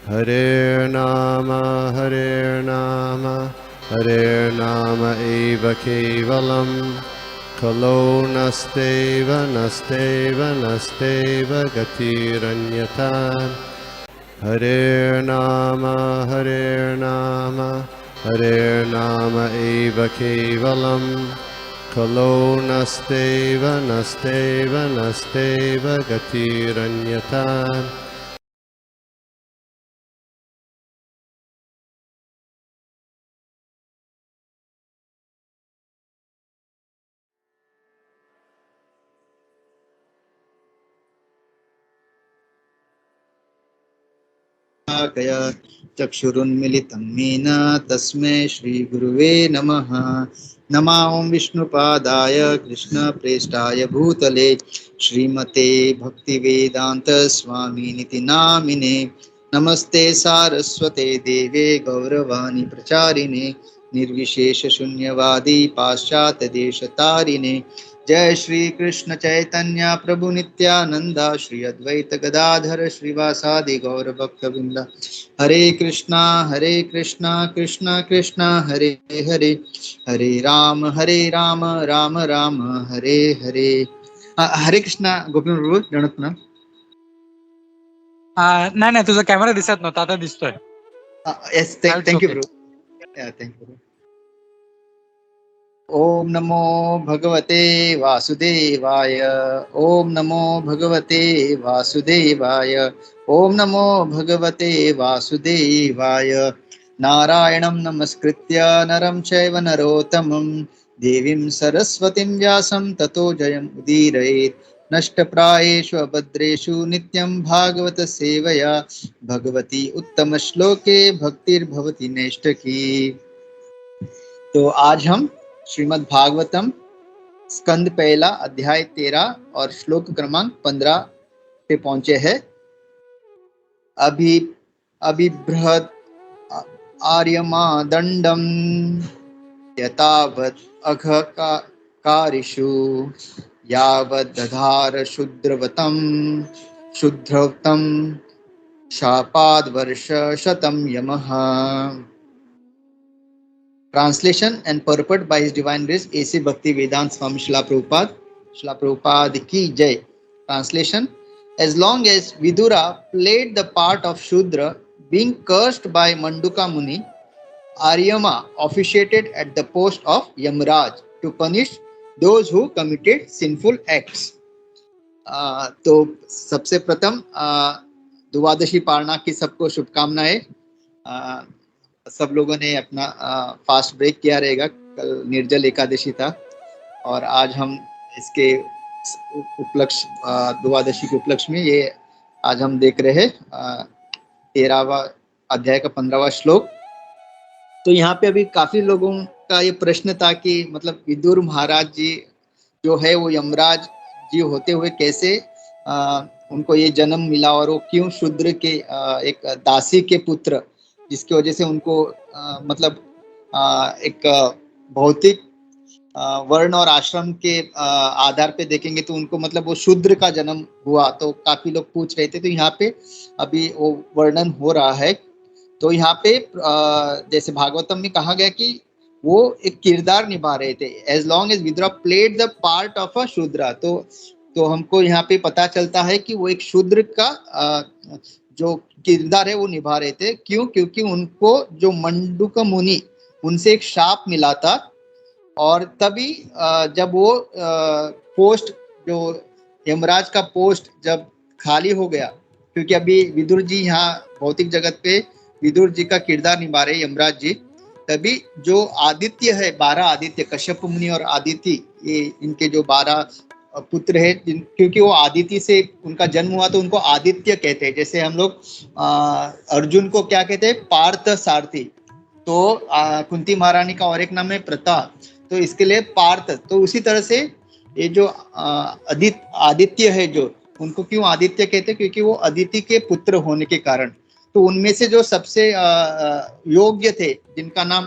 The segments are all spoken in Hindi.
Hare Nama Hare Nama eva kevalam Kalo nasteva nasteva nasteva gatiranyata Hare Nama Hare Nama eva kevalam Kalo nasteva nasteva nasteva gatiranyata कया चक्षुरुन्मिलितं येन तस्मै श्रीगुरुवे नमः। नमो विष्णुपादाय कृष्णप्रेष्ठाय भूतले श्रीमते भक्तिवेदांत स्वामिनिति नामिने। नमस्ते सारस्वते देवे गौरवाणी प्रचारिणे निर्विशेष शून्यवादी पाश्चात्य देशतारिणे। जय श्री कृष्ण चैतन्य प्रभु नित्यानंद श्री अद्वैत गदाधर श्रीवासादि गौर भक्तवृंद। हरे कृष्णा कृष्णा कृष्णा हरे हरे, हरे राम राम राम हरे हरे। हरे कृष्णा गोपी प्रभू जणत ना। नाही नाही, तुझा कॅमेरा दिसत नव्हता, आता दिसतोय. Yes, thank you bro, thank you. ओम नमो भगवते वासुदेवाय, ओम नमो भगवते वासुदेवाय, ओम नमो भगवते वासुदेवाय। नारायणं नमस्कृत्य नरं चैव नरोत्तमं देवीं सरस्वतीं व्यासं ततो जयमुदीरयेत्। नष्टप्रायेषु अभद्रेषु नित्यं भागवत सेवया भगवती उत्तम श्लोके भक्तिर्भवति नैष्ठकी। तो आज हम श्रीमद् भागवतम स्कंद पहला अध्याय 13 और श्लोक क्रमांक 15 पे पहुंचे हैं। अभिबृहत् आर्यमा दंडम यतावत् अघकारिषु यावत् दधार शुद्रवतं शापाद्वर्ष शतं यमः। Translation and purport by His Divine Grace A.C. Bhaktivedanta Swami Srila Prabhupada. Srila Prabhupada ki jai. Translation: as long as Vidura played the part of Shudra, being cursed by Manduka Muni, Aryama officiated at the post of Yamraj to punish those who committed sinful acts. तो सबसे प्रथम द्वादशी पारणा की सबको शुभकामनाएं। सब लोगों ने अपना फास्ट ब्रेक किया रहेगा। कल निर्जल एकादशी था और आज हम इसके उपलक्ष्य द्वादशी के उपलक्ष्य में ये आज हम देख रहे हैं 13वां अध्याय का 15वां श्लोक। तो यहाँ पे अभी काफी लोगों का ये प्रश्न था कि मतलब विदुर महाराज जी जो है वो यमराज जी होते हुए कैसे उनको ये जन्म मिला और वो क्यों शूद्र के एक दासी के पुत्र, जिसकी वजह से उनको मतलब एक भौतिक वर्ण और आश्रम के आधार पे देखेंगे तो उनको मतलब वो शूद्र का जन्म हुआ। तो काफी लोग पूछ रहे थे, तो यहाँ पे अभी वो वर्णन हो रहा है। तो यहाँ पे जैसे भागवतम में कहा गया कि वो एक किरदार निभा रहे थे। As long as Vidura played the part of a Shudra, तो हमको यहाँ पे पता चलता है कि वो एक शूद्र का जो किरदार है वो निभा रहे थे। क्यों? क्योंकि उनको जो मंडूक मुनि उनसे एक शाप मिला था और तभी जब वो पोस्ट जो यमराज का पोस्ट जब खाली हो गया, क्योंकि अभी विदुर जी यहाँ भौतिक जगत पे विदुर जी का किरदार निभा रहे यमराज जी, तभी जो आदित्य है 12 आदित्य, कश्यप मुनि और आदित्य, ये इनके जो 12 पुत्र है, क्योंकि वो आदित्य से उनका जन्म हुआ तो उनको आदित्य कहते हैं। जैसे हम लोग अर्जुन को क्या कहते हैं? पार्थ सारथी। तो कुंती महारानी का और एक नाम है प्रता, तो इसके लिए पार्थ। तो उसी तरह से ये जो आदित्य है जो, उनको क्यों आदित्य कहते हैं? क्योंकि वो अदिति के पुत्र होने के कारण। तो उनमें से जो सबसे योग्य थे, जिनका नाम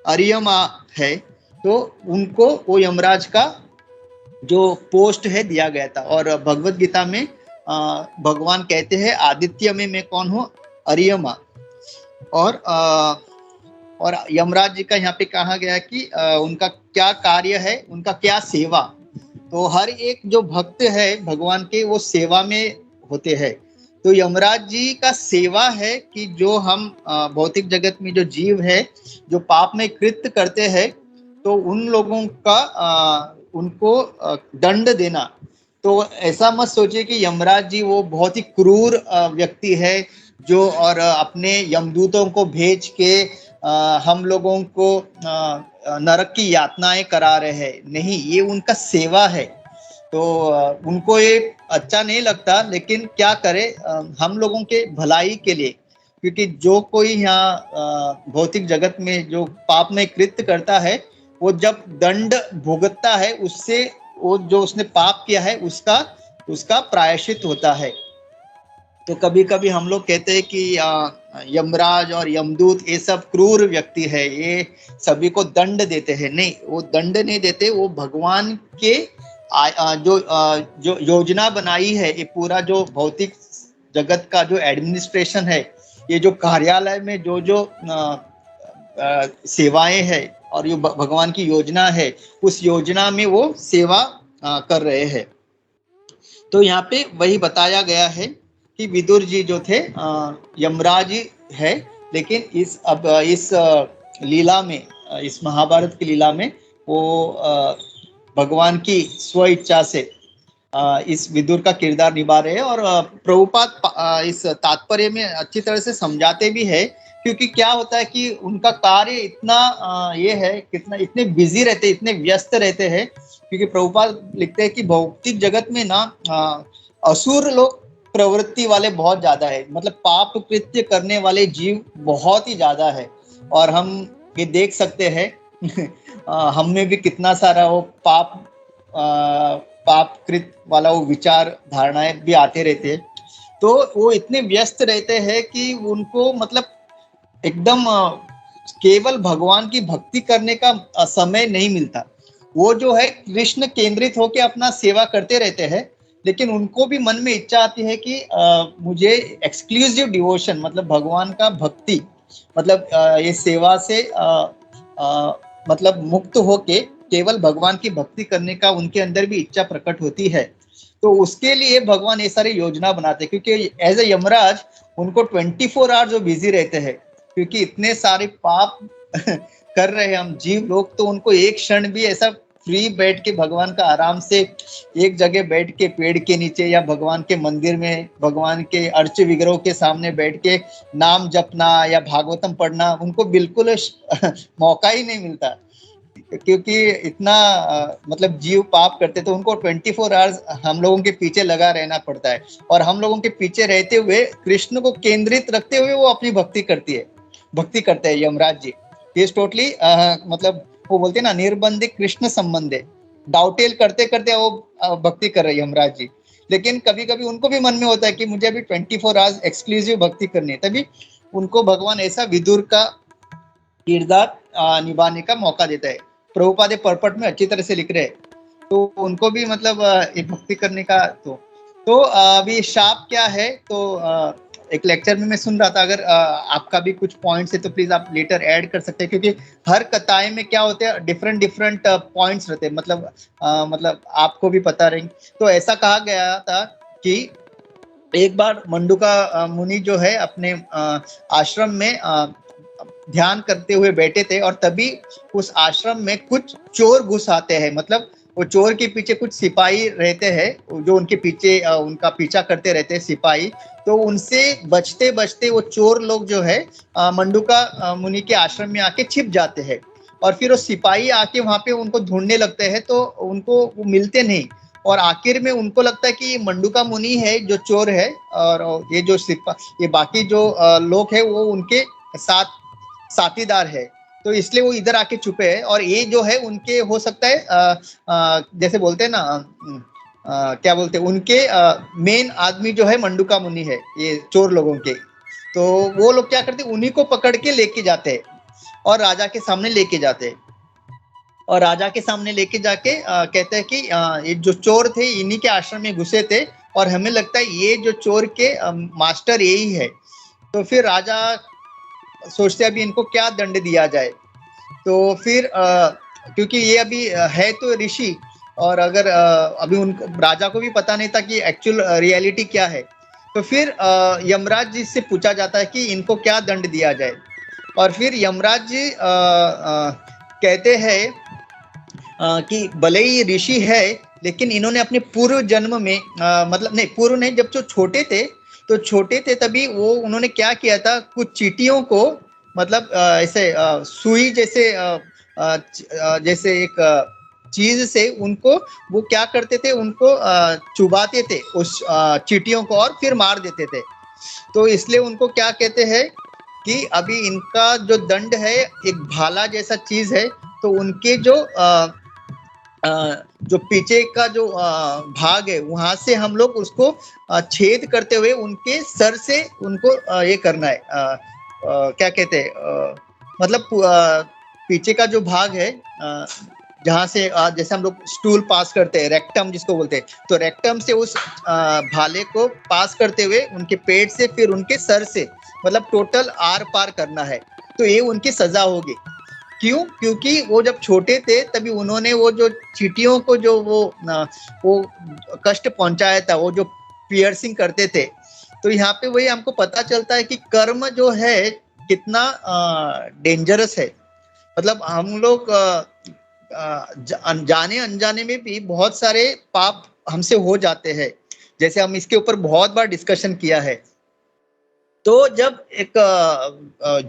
अरियमा है, तो उनको वो यमराज का जो पोस्ट है दिया गया था। और भगवत गीता में भगवान कहते हैं आदित्य में मैं कौन हूँ? अरियमा। और यमराज जी का यहाँ पे कहा गया कि उनका क्या कार्य है, उनका क्या सेवा। तो हर एक जो भक्त है भगवान के वो सेवा में होते हैं। तो यमराज जी का सेवा है कि जो हम भौतिक जगत में जो जीव है जो पाप में कृत्य करते हैं तो उन लोगों का उनको दंड देना। तो ऐसा मत सोचिए कि यमराज जी वो बहुत ही क्रूर व्यक्ति है जो और अपने यमदूतों को भेज के हम लोगों को नरक की यातनाएं करा रहे हैं। नहीं, ये उनका सेवा है। तो उनको ये अच्छा नहीं लगता, लेकिन क्या करे, हम लोगों के भलाई के लिए। क्योंकि जो कोई यहाँ भौतिक जगत में जो पाप में कृत्य करता है वो जब दंड भुगतता है उससे वो जो उसने पाप किया है उसका प्रायश्चित होता है। तो कभी कभी हम लोग कहते हैं कि यमराज और यमदूत ये सब क्रूर व्यक्ति है, ये सभी को दंड देते हैं। नहीं, वो दंड नहीं देते, वो भगवान के जो योजना बनाई है, ये पूरा जो भौतिक जगत का जो एडमिनिस्ट्रेशन है, ये जो कार्यालय में जो जो सेवाएं है और ये भगवान की योजना है, उस योजना में वो सेवा कर रहे हैं। तो यहाँ पे वही बताया गया है कि विदुर जी जो थे यमराज है, लेकिन इस लीला में, इस महाभारत की लीला में वो भगवान की स्व इच्छा से इस विदुर का किरदार निभा रहे हैं। और प्रभुपाद इस तात्पर्य में अच्छी तरह से समझाते भी है। क्योंकि क्या होता है कि उनका कार्य इतना ये है, कितना इतने बिजी रहते, इतने व्यस्त रहते हैं। क्योंकि प्रभुपाद लिखते हैं कि भौतिक जगत में ना असुर लोग प्रवृत्ति वाले बहुत ज्यादा है, मतलब पाप कृत्य करने वाले जीव बहुत ही ज्यादा है। और हम ये देख सकते हैं हम में भी कितना सारा वो पाप कृत वाला वो विचार धारणाएं भी आते रहते हैं। तो वो इतने व्यस्त रहते हैं कि उनको मतलब एकदम केवल भगवान की भक्ति करने का समय नहीं मिलता। वो जो है कृष्ण केंद्रित होकर अपना सेवा करते रहते हैं, लेकिन उनको भी मन में इच्छा आती है कि मुझे एक्सक्लूसिव डिवोशन, मतलब भगवान का भक्ति, मतलब ये सेवा से मतलब मुक्त होके केवल भगवान की भक्ति करने का उनके अंदर भी इच्छा प्रकट होती है। तो उसके लिए भगवान ये सारी योजना बनाते हैं। क्योंकि एज ए यमराज उनको 24 आवर्स जो बिजी रहते हैं, क्योंकि इतने सारे पाप कर रहे हैं हम जीव लोग, तो उनको एक क्षण भी ऐसा फ्री बैठ के भगवान का आराम से एक जगह बैठ के पेड़ के नीचे या भगवान के मंदिर में भगवान के अर्च विग्रह के सामने बैठ के नाम जपना या भागवतम पढ़ना उनको बिल्कुल मौका ही नहीं मिलता। क्योंकि इतना मतलब जीव पाप करते, तो उनको 24 आवर्स हम लोगों के पीछे लगा रहना पड़ता है। और हम लोगों के पीछे रहते हुए कृष्ण को केंद्रित रखते हुए वो अपनी भक्ति करते हैं यमराज जी। ये टोटली मतलब वो बोलते हैं ना, निर्बंधित कृष्ण संबंधे, डाउटेल करते करते वो भक्ति कर रहे हैं यमराज जी। लेकिन कभी कभी उनको भी मन में होता है कि मुझे अभी 24 आवर्स एक्सक्लूसिव भक्ति करनी है, तभी उनको भगवान ऐसा विदुर का किरदार निभाने का मौका देता है। प्रभुपाद पर्पट में अच्छी तरह से लिख रहे हैं, तो उनको भी मतलब एक भक्ति करने का। तो अभी शाप क्या है, तो एक लेक्चर में मैं सुन रहा था, अगर आपका भी कुछ पॉइंट्स है तो प्लीज आप लेटर ऐड कर सकते हैं। क्योंकि हर कथाएं में क्या होते हैं, डिफरेंट पॉइंट्स रहते हैं, मतलब आपको भी पता रहेंगे। तो ऐसा कहा गया था कि एक बार मंडूका मुनि जो है अपने आश्रम में ध्यान करते हुए बैठे थे, और तभी उस आश्रम में कुछ चोर घुस आते हैं। मतलब वो चोर के पीछे कुछ सिपाही रहते हैं जो उनके पीछे उनका पीछा करते रहते हैं सिपाही। तो उनसे बचते बचते वो चोर लोग जो है मंडूका मुनि के आश्रम में आके छिप जाते हैं। और फिर वो सिपाही आके वहां पे उनको ढूंढने लगते हैं, तो उनको वो मिलते नहीं। और आखिर में उनको लगता है कि ये मंडूका मुनि है जो चोर है, और ये बाकी जो लोग है वो उनके साथीदार है। तो इसलिए वो इधर आके छुपे हैं। और ये जो है उनके हो सकता है जैसे बोलते हैं ना, क्या बोलते हैं, उनके मेन आदमी जो है मंडूका मुनि है ये चोर लोगों के। तो वो लोग क्या करते हैं, उन्हीं को पकड़ के लेके जाते हैं और राजा के सामने लेके जाते हैं। और राजा के सामने लेके जाके कहते हैं कि ये जो चोर थे इन्हीं के आश्रम में घुसे थे, और हमें लगता है ये जो चोर के मास्टर यही है। तो फिर राजा सोचते अभी इनको क्या दंड दिया जाए। तो फिर क्योंकि ये अभी है तो ऋषि, और अगर अभी उनको राजा को भी पता नहीं था कि एक्चुअल रियलिटी क्या है। तो फिर यमराज जी से पूछा जाता है कि इनको क्या दंड दिया जाए। और फिर यमराज जी कहते हैं कि भले ही ऋषि है, लेकिन इन्होंने अपने पूर्व जन्म में मतलब नहीं, पूर्व नहीं, जब जो छोटे थे तभी वो उन्होंने क्या किया था, कुछ चींटियों को मतलब ऐसे सुई जैसे जैसे एक चीज से उनको वो क्या करते थे, उनको चुबाते थे उस चींटियों को और फिर मार देते थे। तो इसलिए उनको क्या कहते हैं कि अभी इनका जो दंड है एक भाला जैसा चीज है। तो उनके जो पीछे का जो भाग है वहां से हम लोग उसको छेद करते हुए उनके सर से उनको ये करना है, क्या कहते हैं, मतलब पीछे का जो भाग है जहां से जैसे हम लोग स्टूल पास करते हैं, रेक्टम जिसको बोलते हैं, तो रेक्टम से उस भाले को पास करते हुए उनके पेट से फिर उनके सर से, मतलब टोटल आर पार करना है। तो ये उनकी सजा होगी। क्यों? क्योंकि वो जब छोटे थे तभी उन्होंने वो जो चींटियों को जो वो कष्ट पहुंचाया था, वो जो पियर्सिंग करते थे। तो यहाँ पे वही हमको पता चलता है कि कर्म जो है कितना डेंजरस है। मतलब हम लोग जाने अनजाने में भी बहुत सारे पाप हमसे हो जाते हैं, जैसे हम इसके ऊपर बहुत बार डिस्कशन किया है। तो जब एक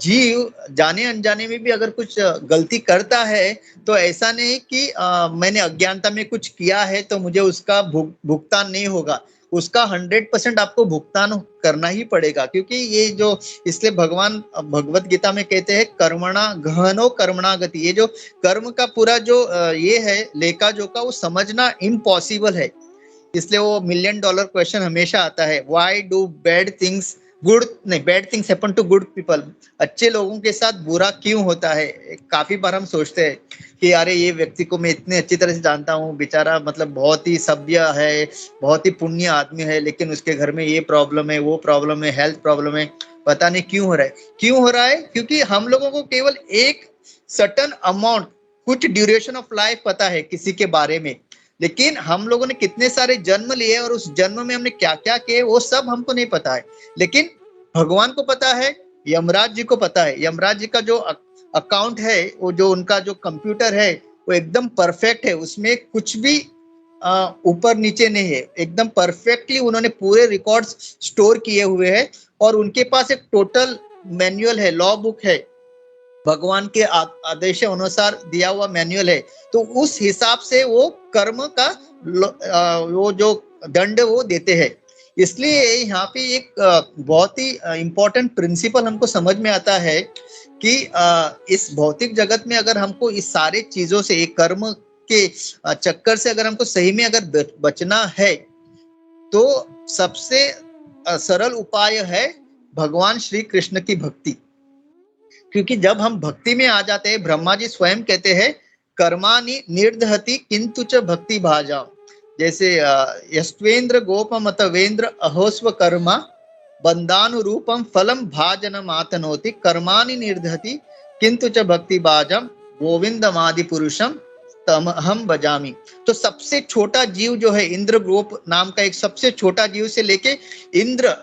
जीव जाने अनजाने में भी अगर कुछ गलती करता है, तो ऐसा नहीं कि मैंने अज्ञानता में कुछ किया है तो मुझे उसका भुगतान नहीं होगा। उसका 100% आपको भुगतान करना ही पड़ेगा, क्योंकि ये जो, इसलिए भगवान भगवत गीता में कहते हैं कर्मणा गहनो कर्मणा गति। ये जो कर्म का पूरा जो ये है लेखा जोखा, वो समझना इम्पॉसिबल है। इसलिए वो $1,000,000 क्वेश्चन हमेशा आता है, why do bad things good नहीं bad things happen to good people. अच्छे लोगों के साथ बुरा क्यों होता है? काफी बार हम सोचते हैं कि अरे ये व्यक्ति को मैं इतने अच्छी तरह से जानता हूँ, बेचारा मतलब बहुत ही सभ्य है, बहुत ही पुण्य आदमी है, लेकिन उसके घर में ये प्रॉब्लम है, वो प्रॉब्लम है, हेल्थ प्रॉब्लम है, पता नहीं क्यों हो रहा है। क्यों हो रहा है? क्योंकि हम लोगों को केवल एक सर्टन अमाउंट, कुछ ड्यूरेशन ऑफ लाइफ पता है किसी के बारे में, लेकिन हम लोगों ने कितने सारे जन्म लिए और उस जन्म में हमने क्या क्या किए वो सब हमको नहीं पता है। लेकिन भगवान को पता है, यमराज जी को पता है। यमराज जी का जो अकाउंट है, वो जो उनका जो कंप्यूटर है वो एकदम परफेक्ट है, उसमें कुछ भी ऊपर नीचे नहीं है, एकदम परफेक्टली उन्होंने पूरे रिकॉर्ड्स स्टोर किए हुए हैं। और उनके पास एक टोटल मैनुअल है, लॉ बुक है, भगवान के आदेश अनुसार दिया हुआ मैनुअल है। तो उस हिसाब से वो कर्म का वो जो दंड वो देते हैं। इसलिए यहाँ पे एक बहुत ही इंपॉर्टेंट प्रिंसिपल हमको समझ में आता है कि इस भौतिक जगत में अगर हमको इस सारे चीजों से, एक कर्म के चक्कर से अगर हमको सही में अगर बचना है, तो सबसे सरल उपाय है भगवान श्री कृष्ण की भक्ति। क्योंकि जब हम भक्ति में आ जाते हैं, ब्रह्मा जी स्वयं कहते हैं कर्माणि निर्दहति किंतु च भक्ति भाजा। जैसे यस्वेन्द्र गोपमतवेन्द्र अहोस्व कर्मा बंधानुरूपम फलम भाजनम आतनोति कर्माणि निर्दहति किंतु च भक्ति भाजम गोविंदमादि पुरुषम तमहम बजामी। तो सबसे छोटा जीव जो है, इंद्र गोप नाम का एक सबसे छोटा जीव से लेके इंद्र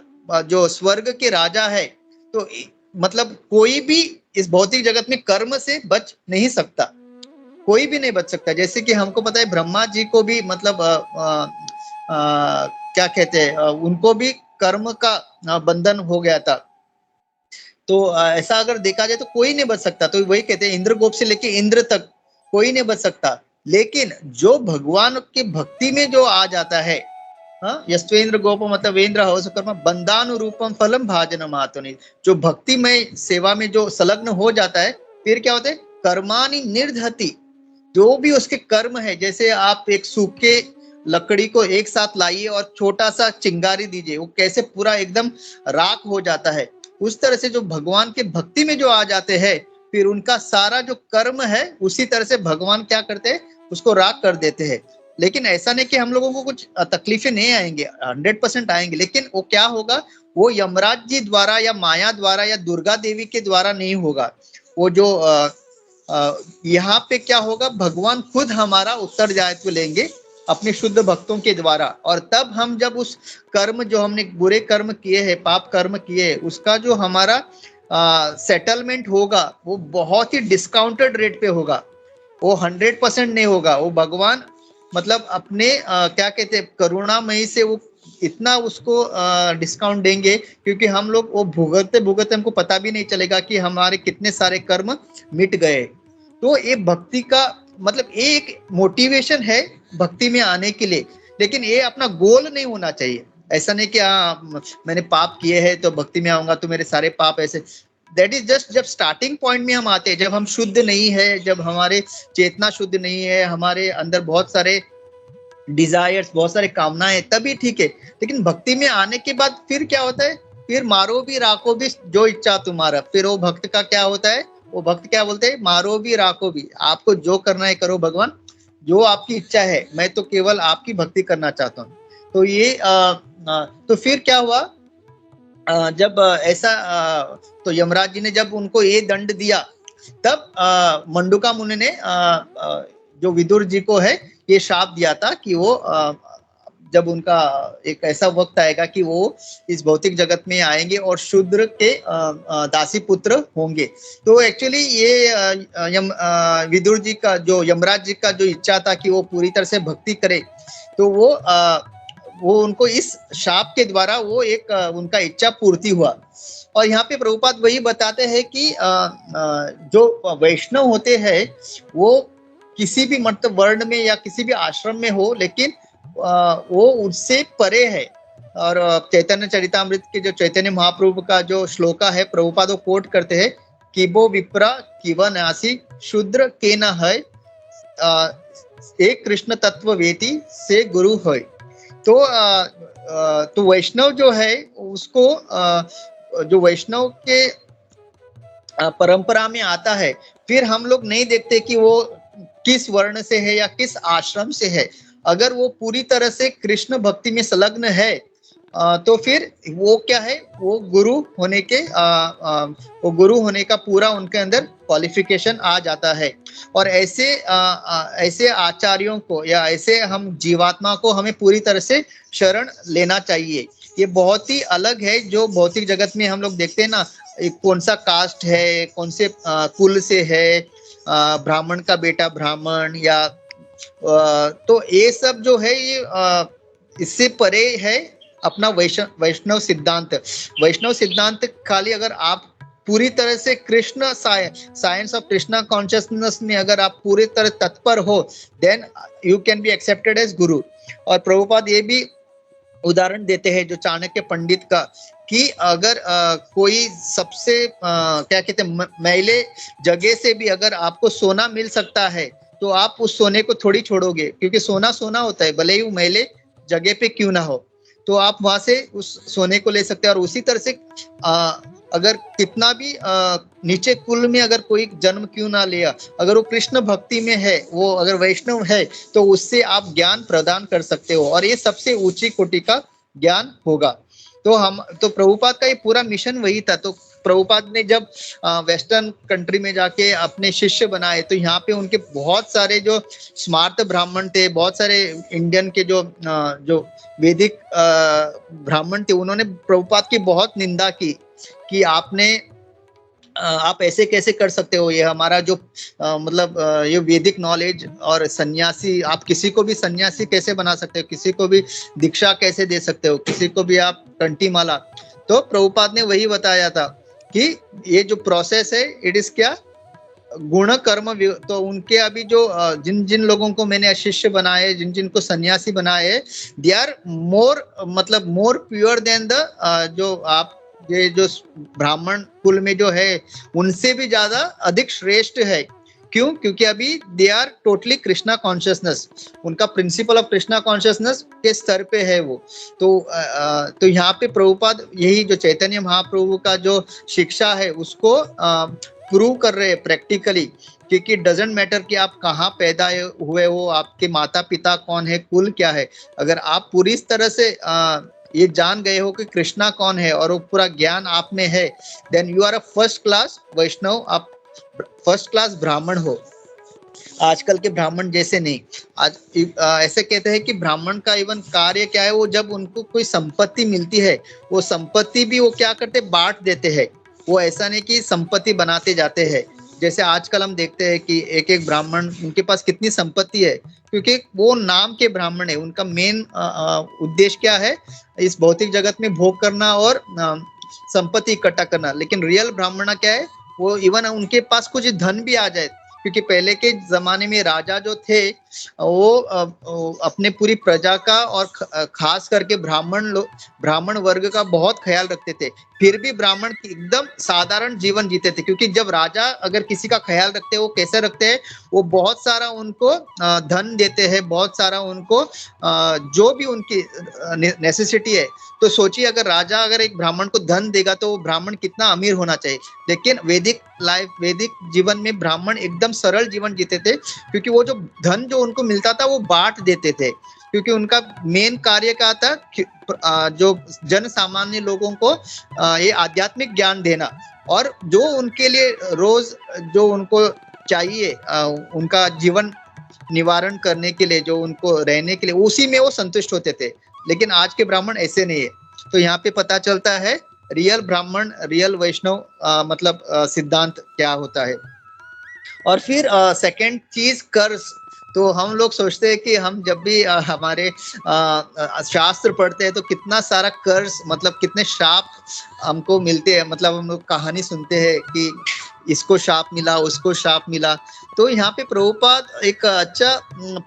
जो स्वर्ग के राजा है, तो मतलब कोई भी इस भौतिक जगत में कर्म से बच नहीं सकता, कोई भी नहीं बच सकता। जैसे कि हमको पता है ब्रह्मा जी को भी मतलब क्या कहते हैं, उनको भी कर्म का बंधन हो गया था। तो ऐसा अगर देखा जाए तो कोई नहीं बच सकता। तो वही कहते हैं इंद्रगोप से लेके इंद्र तक कोई नहीं बच सकता। लेकिन जो भगवान की भक्ति में जो आ जाता है, यस्वेन्द्र गोप मतलब वेन्द्र कर्म बंधानुरूपम फलम भाजनम आतुनि, जो भक्तिमय सेवा में जो संलग्न हो जाता है, फिर क्या होता है कर्मानि निर्धति। जो भी उसके कर्म है, जैसे आप एक सूखे लकड़ी को एक साथ लाइए और छोटा सा चिंगारी दीजिए, वो कैसे पूरा एकदम राख हो जाता है, उस तरह से जो भगवान के भक्ति में जो आ जाते हैं, फिर उनका सारा जो कर्म है उसी तरह से भगवान क्या करते हैं, उसको राख कर देते हैं। लेकिन ऐसा नहीं कि हम लोगों को कुछ तकलीफें नहीं आएंगे, 100% आएंगे। लेकिन वो क्या होगा, वो यमराज जी द्वारा या माया द्वारा या दुर्गा देवी के द्वारा नहीं होगा। वो जो यहाँ पे क्या होगा, भगवान खुद हमारा उत्तरदायित्व लेंगे अपने शुद्ध भक्तों के द्वारा। और तब हम जब उस कर्म जो हमने बुरे कर्म किए हैं, पाप कर्म किए हैं, उसका जो हमारा सेटलमेंट होगा वो बहुत ही डिस्काउंटेड रेट पे होगा। वो 100% नहीं होगा। वो भगवान मतलब अपने क्या कहते हैं, करुणामयी से वो इतना उसको डिस्काउंट देंगे, क्योंकि हम लोग वो भुगतते भुगतते हमको पता भी नहीं चलेगा कि हमारे कितने सारे कर्म मिट गए। तो ये भक्ति का मतलब ये एक मोटिवेशन है भक्ति में आने के लिए, लेकिन ये अपना गोल नहीं होना चाहिए। ऐसा नहीं कि मैंने पाप किए हैं तो भक्ति में आऊंगा तो मेरे सारे पाप ऐसे, दैट इज जस्ट जब स्टार्टिंग पॉइंट में हम आते हैं, जब हम शुद्ध नहीं है, जब हमारे चेतना शुद्ध नहीं है, हमारे अंदर बहुत सारे डिजायर्स, बहुत सारे कामनाएं, तभी ठीक है। लेकिन भक्ति में आने के बाद फिर क्या होता है, फिर मारो भी राखो भी जो इच्छा तुम्हारा। फिर वो भक्त का क्या होता है, वो भक्त क्या बोलते हैं, मारो भी राखो भी, आपको जो करना है करो भगवान, जो आपकी इच्छा है, मैं तो केवल आपकी भक्ति करना चाहता हूँ। तो ये तो फिर क्या हुआ, जब ऐसा तो यमराज जी ने जब उनको ये दंड दिया, तब मंडूका मुनि ने जो विदुर जी को है ये शाप दिया था कि वो जब उनका एक ऐसा वक्त आएगा कि वो इस भौतिक जगत में आएंगे और शूद्र के दासी पुत्र होंगे। तो एक्चुअली ये विदुर जी का जो यमराज जी का जो इच्छा था कि वो पूरी तरह से भक्ति करे, तो वो उनको इस शाप के द्वारा वो एक उनका इच्छा पूर्ति हुआ। और यहाँ पे प्रभुपाद वही बताते हैं कि जो वैष्णव होते हैं वो किसी भी मतलब वर्ण में या किसी भी आश्रम में हो, लेकिन वो उससे परे है। और चैतन्य चरितामृत के जो चैतन्य महाप्रभु का जो श्लोका है, प्रभुपाद कोट करते हैं, किबो विप्रा किव नासी शूद्र के न है, एक कृष्ण तत्व वेति से गुरु है। तो वैष्णव जो है उसको जो वैष्णव के परंपरा में आता है, फिर हम लोग नहीं देखते कि वो किस वर्ण से है या किस आश्रम से है। अगर वो पूरी तरह से कृष्ण भक्ति में संलग्न है तो फिर वो क्या है, वो गुरु होने के वो गुरु होने का पूरा उनके अंदर क्वालिफिकेशन आ जाता है। और ऐसे आचार्यों को या ऐसे हम जीवात्मा को हमें पूरी तरह से शरण लेना चाहिए। ये बहुत ही अलग है जो भौतिक जगत में हम लोग देखते हैं ना, कौन सा कास्ट है, कौन से कुल से है, ब्राह्मण का बेटा ब्राह्मण, या तो ये सब जो है ये इससे परे है अपना वैष्णव सिद्धांत। वैष्णव सिद्धांत खाली अगर आप पूरी तरह से Krishna science of Krishna consciousness में अगर आप पूरी तरह तत्पर हो, then you can be accepted as guru. और प्रभुपाद ये भी उदाहरण देते हैं जो चाणक्य पंडित का, कि अगर कोई सबसे क्या कहते हैं मैले जगह से भी अगर आपको सोना मिल सकता है तो आप उस सोने को थोड़ी छोड़ोगे, क्योंकि सोना सोना होता है, भले ही वो मैले जगह पे क्यों ना हो, तो आप वहां से उस सोने को ले सकते हैं। और उसी तरह से अगर कितना भी नीचे कुल में अगर कोई जन्म क्यों ना लिया, अगर वो कृष्ण भक्ति में है, वो अगर वैष्णव है, तो उससे आप ज्ञान प्रदान कर सकते हो, और ये सबसे ऊंची कोटि का ज्ञान होगा। तो प्रभुपाद का ये पूरा मिशन वही था। तो प्रभुपाद ने जब वेस्टर्न कंट्री में जाके अपने शिष्य बनाए, तो यहाँ पे उनके बहुत सारे जो स्मार्त ब्राह्मण थे, बहुत सारे इंडियन के जो वैदिक ब्राह्मण थे, उन्होंने प्रभुपाद की बहुत निंदा की कि आप ऐसे कैसे कर सकते हो, ये हमारा जो मतलब ये वैदिक नॉलेज और सन्यासी, आप किसी को भी सन्यासी कैसे बना सकते हो, किसी को भी दीक्षा कैसे दे सकते हो, किसी को भी आप कंठी माला। तो प्रभुपाद ने वही बताया था कि ये जो प्रोसेस है इट इज क्या, गुण कर्म। तो उनके अभी जो जिन जिन लोगों को मैंने शिष्य बनाए, जिन जिन को सन्यासी बनाए, they are more pure than the जो आप ये जो ब्राह्मण कुल में जो है उनसे भी ज्यादा अधिक श्रेष्ठ है। क्यों? क्योंकि अभी they are totally Krishna consciousness, उनका प्रिंसिपल ऑफ कृष्णा कॉन्शियसनेस के स्तर पे है वो। तो यहाँ पे प्रभुपाद यही जो चैतन्य महाप्रभु का जो शिक्षा है उसको प्रूव कर रहे हैं प्रैक्टिकली, क्योंकि डजेंट मैटर कि आप कहाँ पैदा हुए हो, आपके माता पिता कौन है, कुल क्या है, अगर आप पूरी तरह से ये जान गए हो कि कृष्णा कौन है और वो पूरा ज्ञान आप में है, then you are a first class Vaishnav, आप फर्स्ट क्लास ब्राह्मण हो। आजकल के ब्राह्मण जैसे नहीं। आज ऐसे कहते हैं कि ब्राह्मण का इवन कार्य क्या है, वो जब उनको कोई संपत्ति मिलती है, वो संपत्ति भी वो क्या करते, बांट देते हैं। वो ऐसा नहीं कि संपत्ति बनाते जाते हैं। जैसे आजकल हम देखते हैं कि एक एक ब्राह्मण, उनके पास कितनी संपत्ति है, क्योंकि वो नाम के ब्राह्मण है। उनका मेन उद्देश्य क्या है, इस भौतिक जगत में भोग करना और संपत्ति इकट्ठा करना। लेकिन रियल ब्राह्मण क्या है, वो इवन उनके पास कुछ धन भी आ जाए, क्योंकि पहले के जमाने में राजा जो थे वो अपने पूरी प्रजा का और खास करके ब्राह्मण वर्ग का बहुत ख्याल रखते थे। फिर भी ब्राह्मण एकदम साधारण जीवन जीते थे, क्योंकि जब राजा अगर किसी का ख्याल रखते हैं, वो कैसे रखते हैं, वो बहुत सारा उनको धन देते हैं, बहुत सारा उनको जो भी उनकी नेसेसिटी है। तो सोचिए, अगर राजा अगर एक ब्राह्मण को धन देगा तो वो ब्राह्मण कितना अमीर होना चाहिए। लेकिन वैदिक जीवन में ब्राह्मण एकदम सरल जीवन जीते थे, क्योंकि वो जो धन जो उनको मिलता था वो बांट देते थे, क्योंकि उनका मेन कार्य क्या था, जो जन सामान्य लोगों को ये आध्यात्मिक ज्ञान देना, और जो उनके लिए रोज जो उनको चाहिए, उनका जीवन निवारण करने के लिए, जो उनको रहने के लिए, उसी में वो संतुष्ट होते थे। लेकिन आज के ब्राह्मण ऐसे नहीं है। तो यहाँ पे पता चलता है रियल ब्राह्मण, रियल वैष्णव मतलब सिद्धांत क्या होता है। और फिर सेकंड चीज कर्ज। तो हम लोग सोचते हैं कि हम जब भी हमारे शास्त्र पढ़ते हैं तो कितना सारा कर्ज, मतलब कितने शाप हमको मिलते हैं। मतलब हम लोग कहानी सुनते हैं कि इसको शाप मिला, उसको शाप मिला। तो यहाँ पे प्रभुपाद एक अच्छा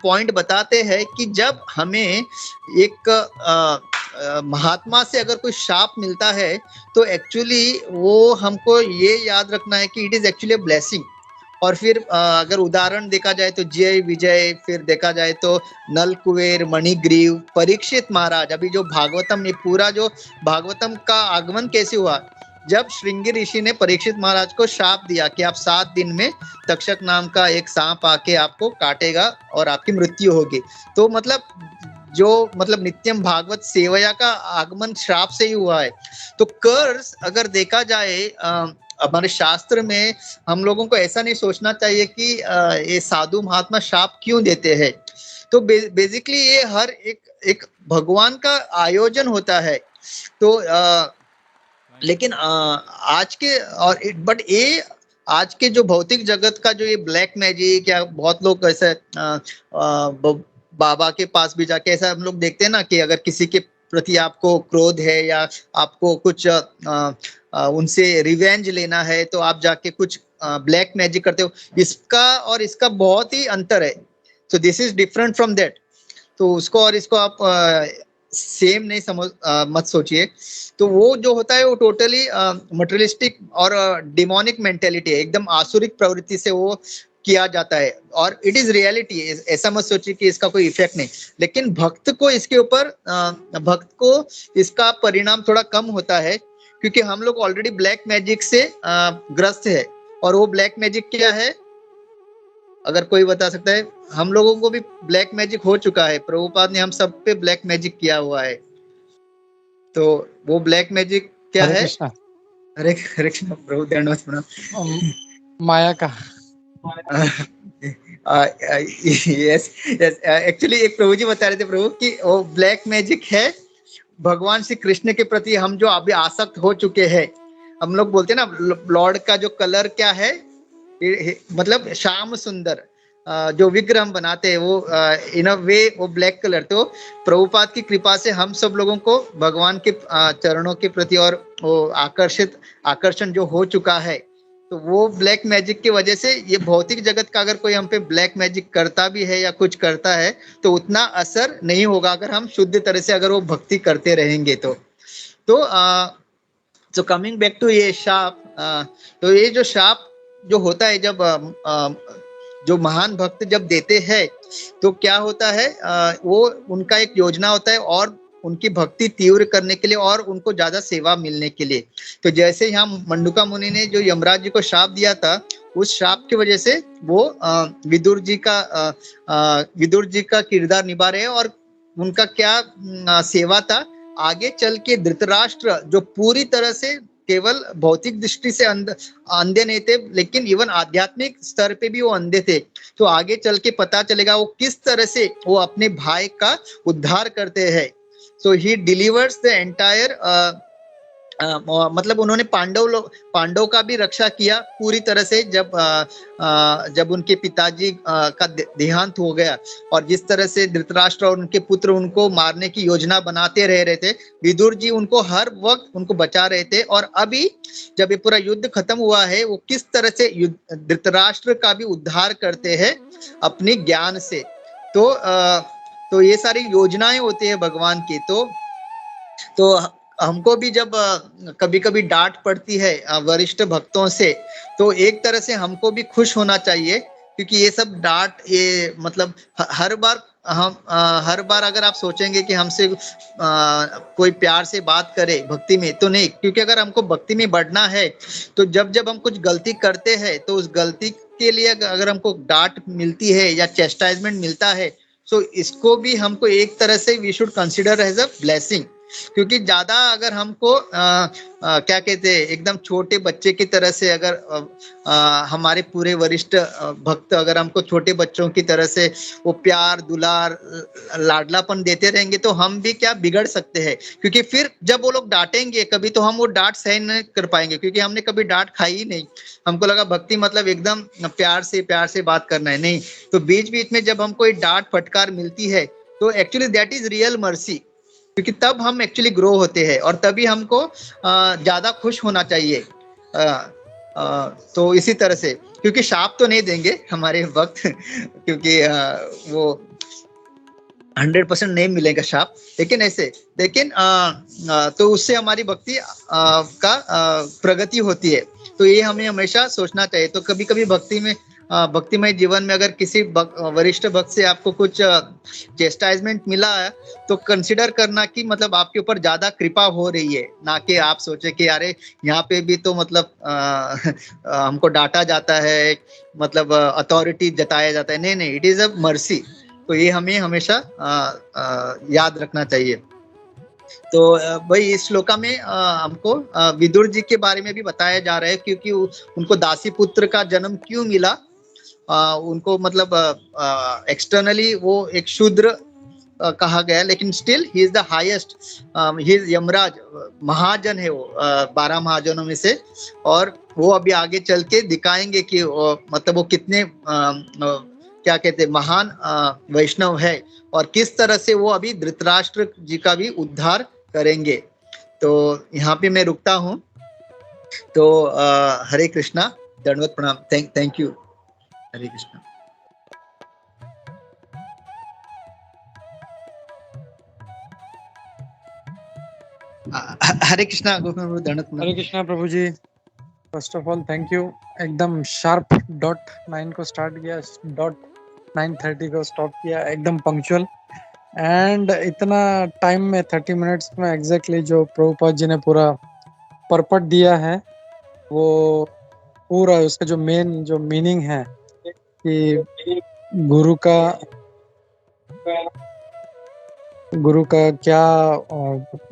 पॉइंट बताते हैं कि जब हमें एक महात्मा से अगर कोई शाप मिलता है, तो एक्चुअली वो हमको ये याद रखना है कि it is actually a blessing. और फिर अगर उदाहरण देखा जाए तो जय विजय, फिर देखा जाए तो नल कुबेर, मणिग्रीव, परीक्षित महाराज। अभी जो भागवतम, ये पूरा जो भागवतम का आगमन कैसे हुआ, जब श्रृंगी ऋषि ने परीक्षित महाराज को शाप दिया कि आप 7 दिन में तक्षक नाम का एक सांप आके आपको काटेगा और आपकी मृत्यु होगी। तो मतलब नित्यम भागवत सेवया का आगमन श्राप से ही हुआ है। तो कर्ज अगर देखा जाए हमारे शास्त्र में, हम लोगों को ऐसा नहीं सोचना चाहिए कि ये साधु महात्मा शाप क्यों देते हैं। तो बेसिकली ये हर एक भगवान का आयोजन होता है। तो लेकिन आज के और बट ये आज के जो भौतिक जगत का जो ये ब्लैक मैजिक, या बहुत लोग ऐसे बाबा के पास भी जाके ऐसा हम लोग देखते हैं ना, कि अगर किसी के प्रति आपको क्रोध है या आपको कुछ उनसे रिवेंज लेना है, तो आप जाके कुछ ब्लैक मैजिक करते हो। इसका और इसका बहुत ही अंतर है। तो this is different from that. तो उसको और इसको आप सेम नहीं मत सोचिए। तो वो जो होता है वो टोटली मटेरियलिस्टिक और डिमोनिक मेंटेलिटी है, एकदम आसुरिक प्रवृत्ति से वो किया जाता है। और इट इज रियलिटी, ऐसा मत सोचिए कि इसका कोई इफेक्ट नहीं। लेकिन भक्त को इसके ऊपर इसका परिणाम थोड़ा कम होता है, क्योंकि हम लोग ऑलरेडी ब्लैक मैजिक से ग्रस्त है। और वो ब्लैक मैजिक क्या है, अगर कोई बता सकता है? हम लोगों को भी ब्लैक मैजिक हो चुका है, प्रभुपाद ने हम सब पे ब्लैक मैजिक किया हुआ है। तो वो ब्लैक मैजिक क्या हरे है? कृष्णा। हरे कृष्ण प्रभु, दंडवत प्रणाम। माया का। यस यस, एक्चुअली एक प्रभु जी बता रहे थे प्रभु कि वो ब्लैक मैजिक है भगवान श्री कृष्ण के प्रति हम जो अभी आसक्त हो चुके हैं। हम लोग बोलते हैं ना, लॉर्ड का जो कलर क्या है, मतलब श्याम सुंदर जो विग्रह हम बनाते हैं वो इन अ वे वो ब्लैक कलर। तो प्रभुपाद की कृपा से हम सब लोगों को भगवान के चरणों के प्रति और वो आकर्षण जो हो चुका है, तो वो ब्लैक मैजिक की वजह से ये भौतिक जगत का अगर कोई हम पे ब्लैक मैजिक करता भी है या कुछ करता है, तो उतना असर नहीं होगा अगर हम शुद्ध तरह से अगर वो भक्ति करते रहेंगे। तो कमिंग बैक टू ये शाप, तो ये जो शाप जो होता है, जब जो महान भक्त जब देते हैं, तो क्या होता है, वो उनका एक योजना होता है और उनकी भक्ति तीव्र करने के लिए और उनको ज्यादा सेवा मिलने के लिए। तो जैसे यहाँ मंडूका मुनि ने जो यमराज जी को शाप दिया था, उस शाप की वजह से वो विदुर जी का किरदार निभा रहे हैं। और उनका क्या सेवा था, आगे चल के धृतराष्ट्र जो पूरी तरह से केवल भौतिक दृष्टि से अंधे नहीं थे, लेकिन इवन आध्यात्मिक स्तर पे भी वो अंधे थे। तो आगे चल के पता चलेगा वो किस तरह से वो अपने भाई का उद्धार करते हैं। सो ही डिलीवर्स द एंटायर, मतलब उन्होंने पांडव का भी रक्षा किया पूरी तरह से, जब उनके पिताजी का देहांत हो गया, और जिस तरह से धृतराष्ट्र और उनके पुत्र उनको मारने की योजना बनाते रहे थे, विदुर जी उनको हर वक्त उनको बचा रहे थे। और अभी जब ये पूरा युद्ध खत्म हुआ है, वो किस तरह से धृतराष्ट्र का भी उद्धार करते हैं अपने ज्ञान से। तो ये सारी योजनाएं होती है भगवान की। तो हमको भी जब कभी कभी डांट पड़ती है वरिष्ठ भक्तों से, तो एक तरह से हमको भी खुश होना चाहिए, क्योंकि ये सब डांट, ये मतलब हर बार अगर आप सोचेंगे कि हमसे कोई प्यार से बात करे भक्ति में, तो नहीं। क्योंकि अगर हमको भक्ति में बढ़ना है, तो जब हम कुछ गलती करते हैं, तो उस गलती के लिए अगर हमको डांट मिलती है या चेस्टाइजमेंट मिलता है, तो इसको भी हमको एक तरह से we should consider as a blessing. क्योंकि ज्यादा अगर हमको क्या कहते हैं, एकदम छोटे बच्चे की तरह से अगर हमारे पूरे वरिष्ठ भक्त अगर हमको छोटे बच्चों की तरह से वो प्यार दुलार लाडलापन देते रहेंगे, तो हम भी क्या बिगड़ सकते हैं। क्योंकि फिर जब वो लोग डांटेंगे कभी, तो हम वो डांट सहन नहीं कर पाएंगे, क्योंकि हमने कभी डांट खाई ही नहीं। हमको लगा भक्ति मतलब एकदम प्यार से बात करना है, नहीं। तो बीच बीच में जब हमको डांट फटकार मिलती है, तो actually that is real mercy, क्योंकि तब हम एक्चुअली ग्रो होते हैं, और तभी हमको ज्यादा खुश होना चाहिए। तो इसी तरह से, क्योंकि शाप तो नहीं देंगे हमारे वक्त क्योंकि वो 100% नहीं मिलेगा शाप, लेकिन ऐसे, लेकिन तो उससे हमारी भक्ति का प्रगति होती है। तो ये हमें हमेशा सोचना चाहिए। तो कभी कभी भक्तिमय जीवन में अगर किसी वरिष्ठ भक्त से आपको कुछ चेस्टाइजमेंट मिला है, तो कंसिडर करना कि मतलब आपके ऊपर ज्यादा कृपा हो रही है, ना कि आप सोचे कि अरे यहाँ पे भी तो मतलब हमको डांटा जाता है, मतलब अथॉरिटी जताया जाता है। नहीं, इट इज अ मर्सी। तो ये हमें हमेशा याद रखना चाहिए। तो भाई इस श्लोका में हमको विदुर जी के बारे में भी बताया जा रहा है, क्योंकि उनको दासी पुत्र का जन्म क्यों मिला। उनको मतलब एक्सटर्नली वो एक शूद्र कहा गया, लेकिन still he is the highest, he is Yamraj, महाजन है वो 12 महाजनों में से। और वो अभी आगे चल के दिखाएंगे कि मतलब वो कितने क्या कहते हैं, महान वैष्णव है, और किस तरह से वो अभी धृतराष्ट्र जी का भी उद्धार करेंगे। तो यहाँ पे मैं रुकता हूँ। तो हरे कृष्णा, दंडवत प्रणाम, थैंक यू। हरे कृष्णा। हरे कृष्णा दंडवत प्रणाम। हरे कृष्णा प्रभु जी, first of all thank you. एकदम शार्प डॉट 9 को स्टार्ट किया, डॉट 9:30 को स्टॉप किया, एकदम पंक्चुअल। एंड इतना टाइम में 30 मिनट्स में एग्जैक्टली जो प्रभुपाद जी ने पूरा परपट दिया है, वो पूरा उसका जो मेन जो मीनिंग है कि गुरु का क्या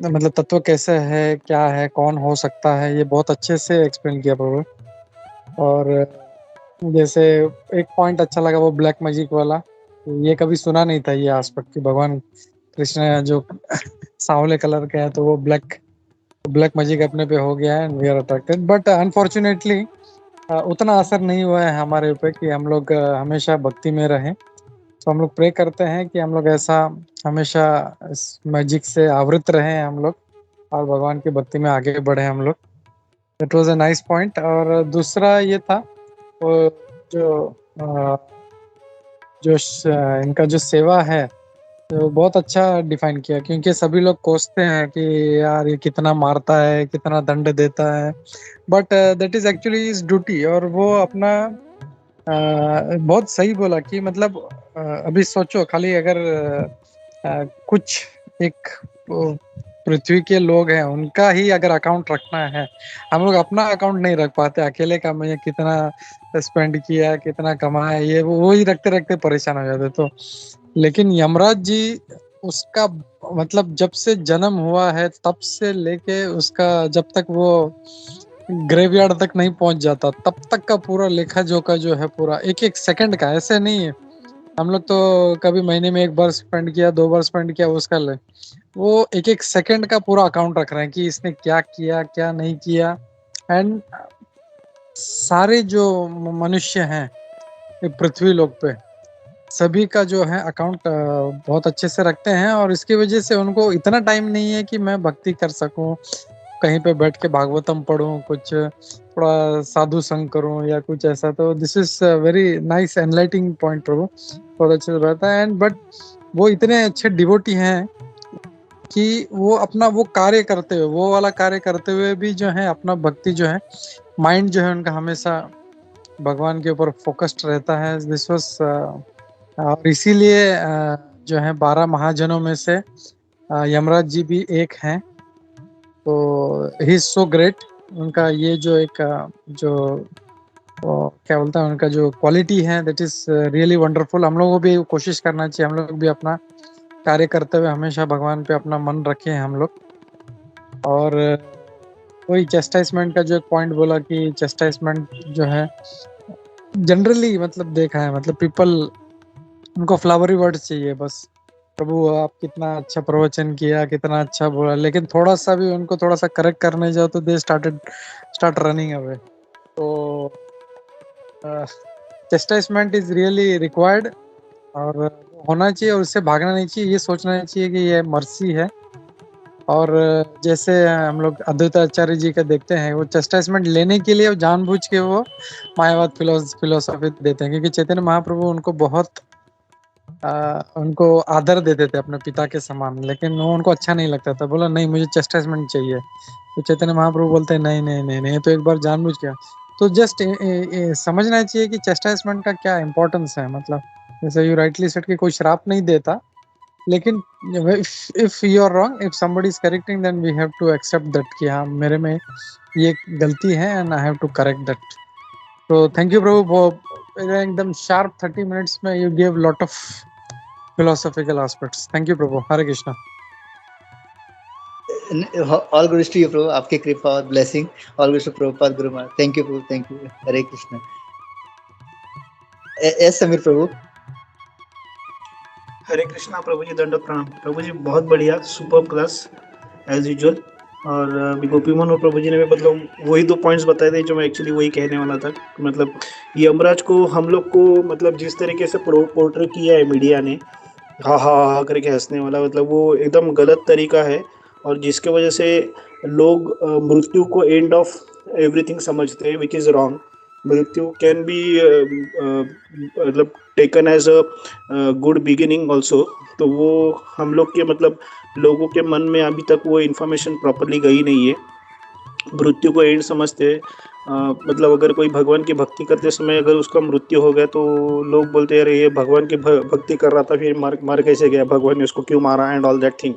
मतलब तत्व कैसे है, क्या है, कौन हो सकता है, ये बहुत अच्छे से एक्सप्लेन किया प्रभु। और जैसे एक पॉइंट अच्छा लगा वो ब्लैक मैजिक वाला, ये कभी सुना नहीं था ये आस्पेक्ट कि भगवान कृष्ण जो सांवले कलर का है, तो वो ब्लैक मैजिक अपने पे हो गया है, we are attracted. But unfortunately उतना असर नहीं हुआ है हमारे ऊपर कि हम लोग हमेशा भक्ति में रहें। तो हम लोग प्रे करते हैं कि हम लोग ऐसा हमेशा इस मैजिक से आवृत रहें हम लोग, और भगवान की भक्ति में आगे बढ़े हम लोग। It was a nice point. और दूसरा ये था जो इनका जो सेवा है, तो बहुत अच्छा डिफाइन किया, क्योंकि सभी लोग कोसते हैं कि यार ये कितना मारता है, कितना दंड देता है, but that is actually is duty. और वो अपना बहुत सही बोला कि मतलब अभी सोचो खाली अगर कुछ एक पृथ्वी के लोग हैं, उनका ही अगर अकाउंट रखना है, हम लोग अपना अकाउंट नहीं रख पाते, अकेले का मैं कितना स्पेंड किया, कितना कमाया, ये वो ही रखते रखते परेशान हो जाते। तो लेकिन यमराज जी उसका मतलब जब से जन्म हुआ है तब से लेके उसका जब तक वो ग्रेवयार्ड तक नहीं पहुंच जाता तब तक का पूरा लेखा जोखा जो है पूरा एक एक सेकंड का, ऐसे नहीं है हम लोग तो कभी महीने में 1 बार स्पेंड किया 2 बार स्पेंड किया उसका ले, वो एक एक सेकंड का पूरा अकाउंट रख रहे हैं कि इसने क्या किया क्या नहीं किया। एंड सारे जो मनुष्य हैं ये पृथ्वी लोक पे सभी का जो है अकाउंट बहुत अच्छे से रखते हैं, और इसकी वजह से उनको इतना टाइम नहीं है कि मैं भक्ति कर सकूं, कहीं पे बैठ के भागवतम पढूं, कुछ थोड़ा साधु संग करूं या कुछ ऐसा। तो this is very nice enlightening point प्रभु, बहुत अच्छे से बताया। एंड बट वो इतने अच्छे डिवोटी हैं कि वो अपना वो कार्य करते हुए, वो वाला कार्य करते हुए भी जो है अपना भक्ति जो है, माइंड जो है उनका हमेशा भगवान के ऊपर फोकस्ड रहता है। दिस वाज और इसीलिए जो है 12 महाजनों में से यमराज जी भी एक हैं। तो ही इज सो ग्रेट। उनका ये जो एक जो क्या बोलता है उनका जो क्वालिटी है दैट इज रियली वंडरफुल। हम लोगों को भी कोशिश करना चाहिए, हम लोग भी अपना कार्य करते हुए हमेशा भगवान पे अपना मन रखें हम लोग। और वही चेस्टाइसमेंट का जो एक पॉइंट बोला कि चेस्टाइसमेंट जो है जनरली मतलब देखा है, मतलब पीपल उनको फ्लावरी वर्ड्स चाहिए बस, प्रभु आप कितना अच्छा प्रवचन किया, कितना अच्छा बोला, लेकिन थोड़ा सा भी उनको थोड़ा सा करेक्ट करने जाओ तो दे स्टार्ट रनिंग अवे। तो चेस्टाइसमेंट इज रियली रिक्वायर्ड और होना चाहिए, और उससे भागना नहीं चाहिए, ये सोचना नहीं चाहिए कि ये मर्सी है। और जैसे हम लोग अद्वैत आचार्य जी का देखते हैं, वो चेस्टाइसमेंट लेने के लिए जानबूझ के वो मायावाद फिलोसफी देते हैं, क्योंकि चैतन्य महाप्रभु उनको बहुत उनको आदर देते थे अपने पिता के समान, लेकिन वो उनको अच्छा नहीं लगता था, बोला नहीं मुझे चेस्टाइसमेंट चाहिए। तो चैतन्य महाप्रभु बोलते हैं नहीं नहीं नहीं नहीं, तो एक बार जानबूझ के। तो जस्ट समझना चाहिए कि चेस्टाइसमेंट का क्या इंपॉर्टेंस है। मतलब जैसे यू राइटली सेड कि कोई श्राप नहीं देता, लेकिन if you are wrong, if somebody is correcting, then we have to accept that कि हाँ मेरे में ये गलती है and I have to correct that. तो थैंक यू प्रभु, वो एकदम शार्प 30 मिनट्स में you give lot of philosophical aspects. Thank you Prabhu. Hare Krishna. All glories to you, Prabhu. आपकी कृपा और blessing. All glories to Prabhupada Guru Maharaj. Thank you, Prabhu. Thank you. Hare Krishna. Yes, Samir Prabhu. हरे कृष्णा प्रभु जी, दंडवत प्रणाम प्रभु जी, बहुत बढ़िया सुपर क्लास एज यूजुअल। और गोपी मोहन और प्रभु जी ने भी मतलब वही 2 पॉइंट्स बताए थे जो मैं एक्चुअली वही कहने वाला था। मतलब यमराज को हम लोग को मतलब जिस तरीके से पोर्ट्रे किया है मीडिया ने, हा हा हा करके हंसने वाला, मतलब वो एकदम गलत तरीका है। और जिसके वजह से लोग मृत्यु को एंड ऑफ एवरीथिंग समझते हैं, विच इज़ रॉन्ग। मृत्यु कैन बी मतलब taken as a good beginning also. तो वो हम लोग के मतलब लोगों के मन में अभी तक वो इन्फॉर्मेशन प्रॉपरली गई नहीं है, मृत्यु को एंड समझते हैं। मतलब अगर कोई भगवान की भक्ति करते समय अगर उसका मृत्यु हो गया तो लोग बोलते हैं अरे ये भगवान की भक्ति कर रहा था फिर मार कैसे गया, भगवान ने उसको क्यों मारा एंड ऑल दैट थिंग।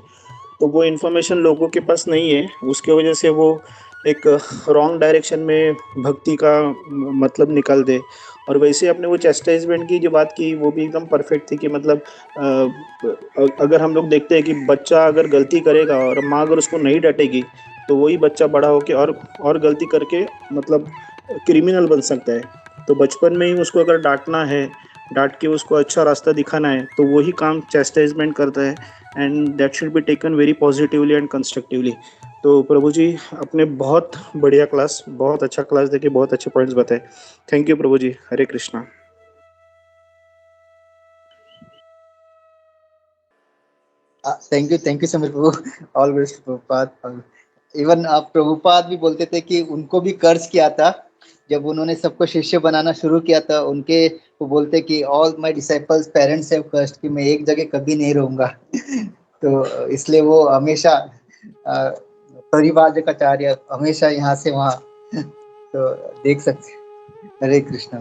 तो वो इन्फॉर्मेशन लोगों के पास नहीं है, उसके वजह से वो एक रॉन्ग डायरेक्शन में भक्ति का मतलब निकाल दे। और वैसे अपने वो चेस्टाइजमेंट की जो बात की वो भी एकदम परफेक्ट थी कि मतलब अगर हम लोग देखते हैं कि बच्चा अगर गलती करेगा और माँ अगर उसको नहीं डांटेगी तो वही बच्चा बड़ा होके और गलती करके मतलब क्रिमिनल बन सकता है। तो बचपन में ही उसको अगर डांटना है, डांट के उसको अच्छा रास्ता दिखाना है, तो वही काम चेस्टाइजमेंट करता है। And that should be taken very positively and constructively. तो प्रभु जी अपने बहुत बढ़िया क्लास, बहुत अच्छा क्लास देके बहुत अच्छे पॉइंट्स बताए। Thank you Prabhu ji. Hare Krishna. Thank you, Samir Prabhu. All glories to Prabhupada. Even आप प्रभुपाद भी बोलते थे कि उनको भी कर्ज किया था जब उन्होंने सबको शिष्य बनाना शुरू किया था। उनके वो बोलते कि all my disciples parents have cursed, कि मैं एक जगह कभी नहीं रहूंगा। तो इसलिए वो हमेशा परिवारकाचार्य हमेशा यहाँ से वहाँ, तो देख सकते। हरे कृष्णा।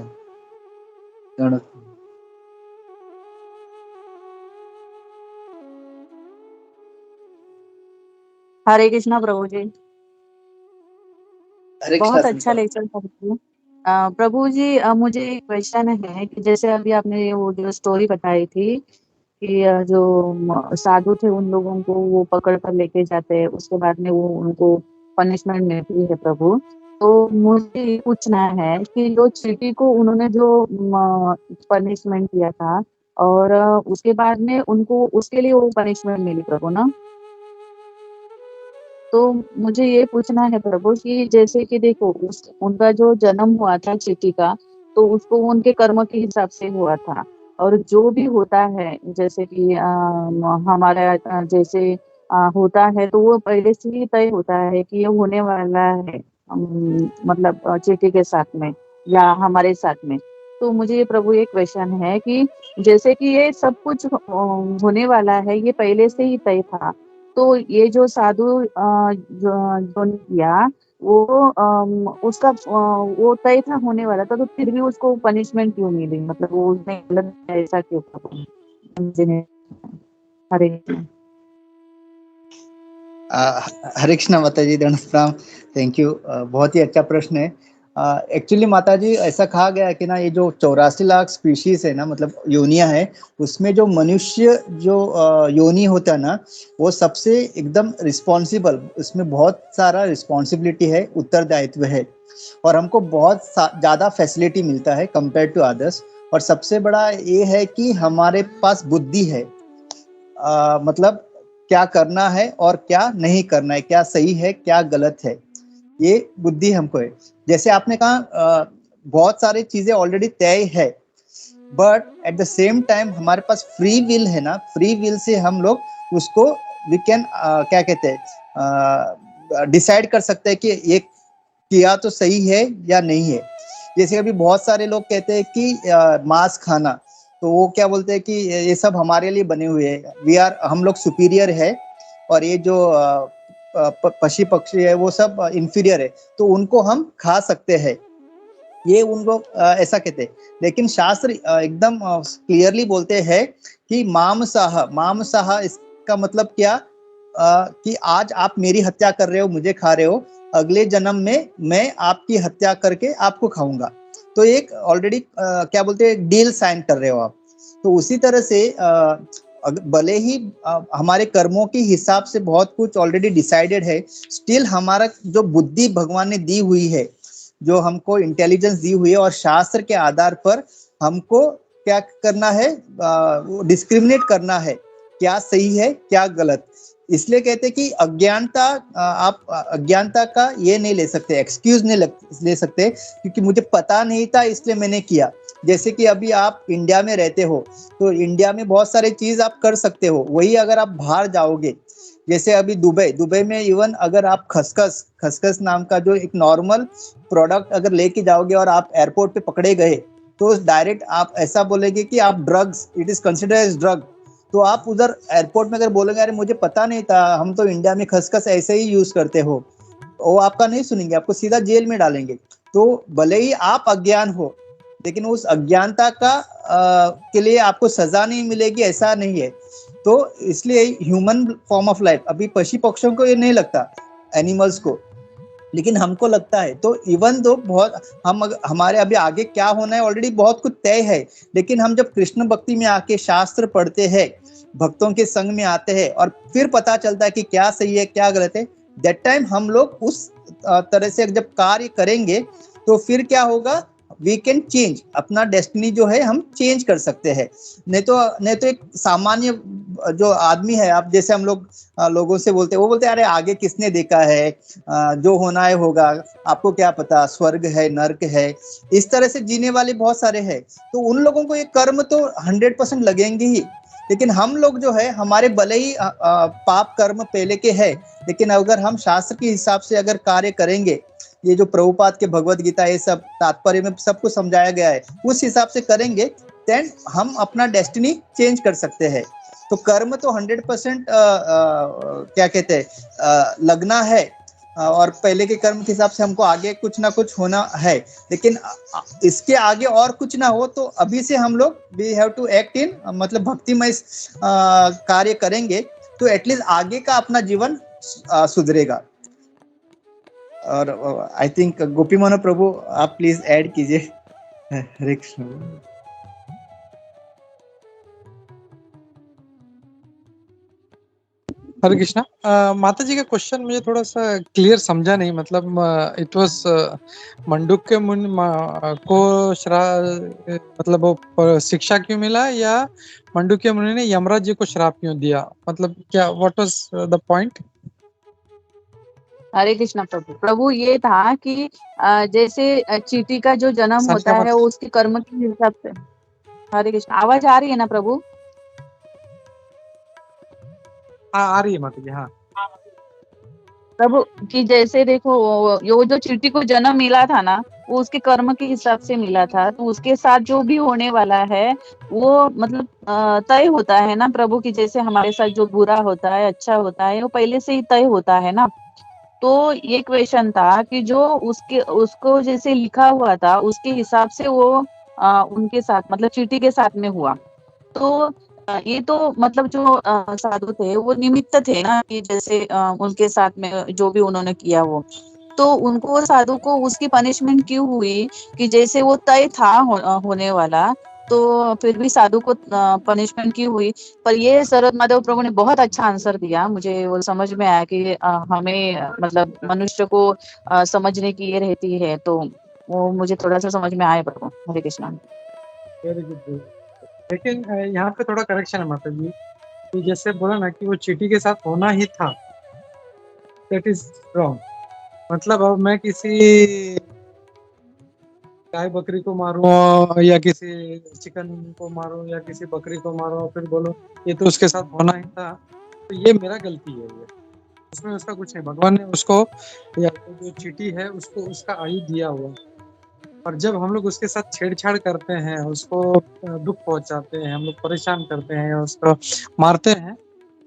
हरे कृष्णा प्रभु जी, हरे कृष्णा बहुत अच्छा लेक्चर था प्रभु। प्रभु जी मुझे एक क्वेश्चन है कि जैसे अभी आपने वो जो स्टोरी बताई थी कि जो साधु थे उन लोगों को वो पकड़ कर लेके जाते हैं, उसके बाद में वो उनको पनिशमेंट मिलती है प्रभु। तो मुझे ये पूछना है कि जो चींटी को उन्होंने जो पनिशमेंट दिया था और उसके बाद में उनको उसके लिए वो पनिशमेंट मिली प्रभु ना। तो मुझे ये पूछना है प्रभु कि जैसे कि देखो उनका जो जन्म हुआ था चींटी का, तो उसको उनके कर्म के हिसाब से हुआ था। और जो भी होता है जैसे कि हमारा जैसे होता है तो वो पहले से ही तय होता है कि ये होने वाला है, मतलब चींटी के साथ में या हमारे साथ में। तो मुझे ये प्रभु एक क्वेश्चन है कि जैसे कि ये सब कुछ होने वाला है, ये पहले से ही तय था, तो ये जो साधु जो ने किया वो उसका वो तय था होने वाला था, तो फिर भी उसको पनिशमेंट क्यों नहीं दी? मतलब वो उसने गलत किया, ऐसा क्यों था? मुझे नहीं- हरे कृष्ण। हरे कृष्णा माता जी, दंड प्रणाम। Thank you. बहुत ही अच्छा प्रश्न है। एक्चुअली माता जी ऐसा कहा गया है कि ना, ये जो 84 लाख स्पीशीज है ना, मतलब योनिया है, उसमें जो मनुष्य जो योनि होता है ना, वो सबसे एकदम रिस्पॉन्सिबल, उसमें बहुत सारा रिस्पॉन्सिबिलिटी है, उत्तरदायित्व है, और हमको बहुत ज़्यादा फैसिलिटी मिलता है कंपेयर टू अदर्स। और सबसे बड़ा ये है कि हमारे पास बुद्धि है, मतलब क्या करना है और क्या नहीं करना है, क्या सही है क्या गलत है, ये बुद्धि हमको है। जैसे आपने कहा बहुत सारी चीजें ऑलरेडी तय है, but at the same time हमारे पास फ्री विल है ना, फ्री विल से हम लोग उसको वी कैन क्या कहते हैं, डिसाइड कर सकते हैं कि ये किया तो सही है या नहीं है। जैसे अभी बहुत सारे लोग कहते हैं कि मांस खाना, तो वो क्या बोलते हैं कि ये सब हमारे लिए बने हुए हैं, हम लोग सुपीरियर है, और ये जो पशु पक्षी है वो सब इंफीरियर है, तो उनको हम खा सकते हैं, ये उनको ऐसा कहते हैं। लेकिन शास्त्र एकदम क्लियरली बोलते हैं कि मांसाह, इसका मतलब क्या, कि आज आप मेरी हत्या कर रहे हो, मुझे खा रहे हो, अगले जन्म में मैं आपकी हत्या करके आपको खाऊंगा। तो एक ऑलरेडी क्या बोलते हैं, डील साइन कर रहे हो आप। तो उसी तरह से भले ही हमारे कर्मों के हिसाब से बहुत कुछ ऑलरेडी डिसाइडेड है, स्टिल हमारा जो बुद्धि भगवान ने दी हुई है, जो हमको इंटेलिजेंस दी हुई है, और शास्त्र के आधार पर हमको क्या करना है, डिस्क्रिमिनेट करना है, क्या सही है क्या गलत। इसलिए कहते हैं कि अज्ञानता, आप अज्ञानता का ये नहीं ले सकते, एक्सक्यूज नहीं ले सकते, क्योंकि मुझे पता नहीं था इसलिए मैंने किया। जैसे कि अभी आप इंडिया में रहते हो, तो इंडिया में बहुत सारे चीज आप कर सकते हो, वही अगर आप बाहर जाओगे, जैसे अभी दुबई में इवन अगर आप खसखस नाम का जो एक नॉर्मल प्रोडक्ट अगर लेके जाओगे और आप एयरपोर्ट पे पकड़े गए, तो डायरेक्ट आप ऐसा बोलेंगे कि आप drugs, it is considered as drug. तो आप उधर एयरपोर्ट में अगर बोलेंगे अरे मुझे पता नहीं था, हम तो इंडिया में खसखस ऐसे ही यूज करते हो, वो आपका नहीं सुनेंगे, आपको सीधा जेल में डालेंगे। तो भले ही आप अज्ञान हो, लेकिन उस अज्ञानता का के लिए आपको सजा नहीं मिलेगी, ऐसा नहीं है। तो इसलिए ह्यूमन फॉर्म ऑफ लाइफ, अभी पशु पक्षियों को ये नहीं लगता, एनिमल्स को, लेकिन हमको लगता है। तो इवन दो बहुत हमारे अभी आगे क्या होना है ऑलरेडी बहुत कुछ तय है, लेकिन हम जब कृष्ण भक्ति में आके शास्त्र पढ़ते हैं, भक्तों के संग में आते हैं, और फिर पता चलता है कि क्या सही है क्या गलत है, दैट टाइम हम लोग उस तरह से जब कार्य करेंगे, तो फिर क्या होगा, वी कैन चेंज अपना डेस्टिनी, जो है हम चेंज कर सकते हैं। नहीं तो एक सामान्य जो आदमी है, आप जैसे हम लोग लोगों से बोलते हैं, वो बोलते हैं अरे आगे किसने देखा है, जो होना है होगा, आपको क्या पता, स्वर्ग है नर्क है, इस तरह से जीने वाले बहुत सारे हैं। तो उन लोगों को ये कर्म तो 100% लगेंगे ही, लेकिन हम लोग जो है, हमारे भले ही पाप कर्म पहले के है, लेकिन अगर हम शास्त्र के हिसाब से अगर कार्य करेंगे, ये जो प्रभुपाद के भगवत गीता, ये सब तात्पर्य में सब कुछ समझाया गया है, उस हिसाब से करेंगे, देन हम अपना डेस्टिनी चेंज कर सकते हैं। तो कर्म तो 100% क्या कहते हैं, लगना है, और पहले के कर्म के हिसाब से हमको आगे कुछ ना कुछ होना है, लेकिन इसके आगे और कुछ ना हो, तो अभी से हम लोग we have to act in, मतलब भक्तिमय कार्य करेंगे, तो एटलीस्ट आगे का अपना जीवन सुधरेगा। और आई थिंक गोपी मोहन प्रभु, आप प्लीज ऐड कीजिए। हरे कृष्ण। हरे कृष्णा। माता जी का क्वेश्चन मुझे थोड़ा सा क्लियर समझा नहीं, मतलब इट वाज मंडूक्य मुनि को मतलब वो शिक्षा क्यों मिला, या मंडूक्य मुनि ने यमराज जी को श्राप क्यों दिया, मतलब क्या व्हाट वाज द पॉइंट? हरे कृष्णा प्रभु। प्रभु ये था कि जैसे चींटी का जो जन्म होता सानिया है माता। वो उसके कर्म के हिसाब से। हरे कृष्ण, आवाज आ रही है ना प्रभु? हाँ आ रही है माता जी, हाँ। प्रभु कि जैसे देखो वो जो चींटी को जन्म मिला था ना, वो उसके कर्म के हिसाब से मिला था, तो उसके साथ जो भी होने वाला है वो मतलब तय होता है ना प्रभु, कि जैसे हमारे साथ जो बुरा होता है अच्छा होता है वो पहले से ही तय होता है ना। तो ये क्वेश्चन था कि जो उसके उसको जैसे लिखा हुआ था उसके हिसाब से वो उनके साथ मतलब चींटी के साथ में हुआ। तो ये तो मतलब जो साधु थे वो निमित्त थे ना, कि जैसे उनके साथ में जो भी उन्होंने किया वो, तो उनको वो साधु को उसकी पनिशमेंट क्यों हुई, कि जैसे वो तय था होने वाला, तो फिर भी साधु को पनिशमेंट क्यों हुई। पर ये शरद माधव प्रभु ने बहुत अच्छा आंसर दिया, मुझे वो समझ में आया कि हमें मतलब मनुष्य को समझने की ये रहती है, तो वो मुझे थोड़ा सा समझ में आया प्रभु। हरे कृष्णा। Very good. लेकिन यहाँ पे थोड़ा करेक्शन है माता जी, कि जैसे बोला ना कि वो चींटी के साथ होना ही था, दैट इज रॉन्ग। मतलब अब मैं किसी गाय बकरी को मारूं या किसी चिकन को मारूं या किसी बकरी को मारूं और फिर बोलो ये तो उसके साथ होना ही था, तो ये मेरा गलती है। ये उसमें उसका कुछ नहीं, भगवान ने उसको या तो जो चींटी है उसको उसका आयु दिया हुआ है। और जब हम लोग उसके साथ छेड़छाड़ करते हैं, उसको दुख पहुंचाते हैं, हम लोग परेशान करते हैं, उसको मारते हैं,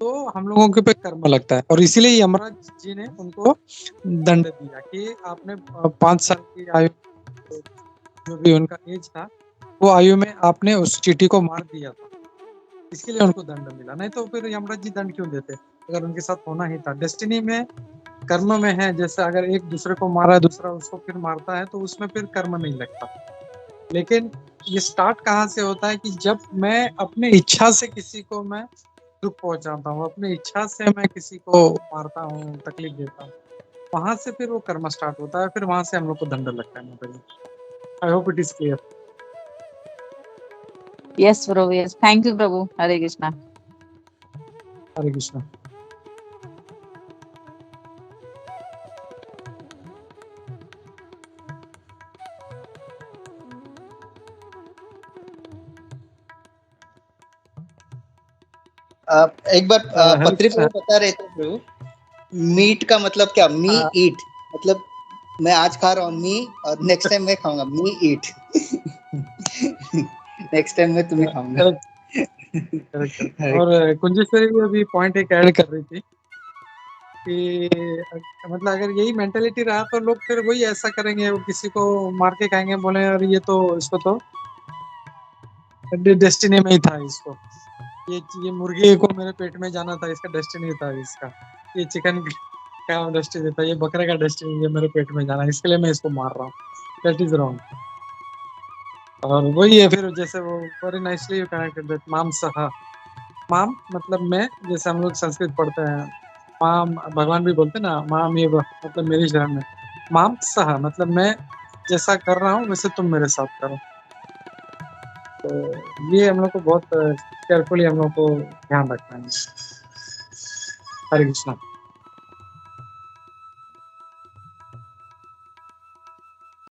तो हम लोगों के पे कर्म लगता है। और इसीलिए यमराज जी ने उनको दंड दिया कि आपने 5 साल की आयु, जो भी उनका एज था, वो आयु में आपने उस चींटी को मार दिया था, इसके लिए उनको दंड मिला। नहीं तो फिर यमराज जी दंड क्यों देते, अगर उनके साथ होना ही था। डेस्टिनी में, कर्म में है, जैसे अगर एक दूसरे को मारा है दूसरा उसको फिर मारता है तो उसमें फिर कर्म नहीं लगता। लेकिन ये स्टार्ट कहाँ से होता है कि जब मैं अपने इच्छा से किसी को मैं दुख पहुंचाता हूँ, अपनी इच्छा से मैं किसी को मारता हूँ, तकलीफ देता हूँ, वहां से फिर वो कर्म स्टार्ट होता है, फिर वहां से हम लोग को दंड लगता है। I hope it is clear. Yes प्रभु, यस, थैंक यू प्रभु। हरे कृष्णा। हरे कृष्णा। एक बार हरे पत्री कृष्णा। प्रभु बता रहे थे प्रभु, मीट का मतलब क्या, मी ईट, मतलब मैं आज खा रहा हूँ मी, और नेक्स्ट टाइम मैं खाऊंगा मी ईट। नेक्स्ट टाइम मैं तुम्हें खाऊंगा। और कुंजेश्वरी भी अभी पॉइंट एक ऐड कर रही थी कि मतलब अगर यही मेंटेलिटी रहा तो लोग फिर वही ऐसा करेंगे, वो किसी को मार के खाएंगे, बोले और ये तो इसको तो डेस्टिनी में ही था, इसको ये मुर्गी को मेरे पेट में जाना था, इसका डेस्टिनी था, इसका ये चिकन का डेस्टिनी था, ये बकरे का डेस्टिनी है मेरे पेट में जाना, इसके लिए मैं इसको मार रहा हूँ। That is wrong. और वही है फिर, जैसे वो वेरी नाइसली कनेक्टेड दैट माम सहा। माम मतलब मैं, जैसे हम लोग संस्कृत पढ़ते हैं, माम भगवान भी बोलते हैं ना, माम ये मतलब मेरी शरण में, माम सहा मतलब मैं जैसा कर रहा हूँ वैसे तुम मेरे साथ करो। तो ये हम लोग को बहुत केयरफुली हम लोग को ध्यान रखना है। हरे कृष्णा।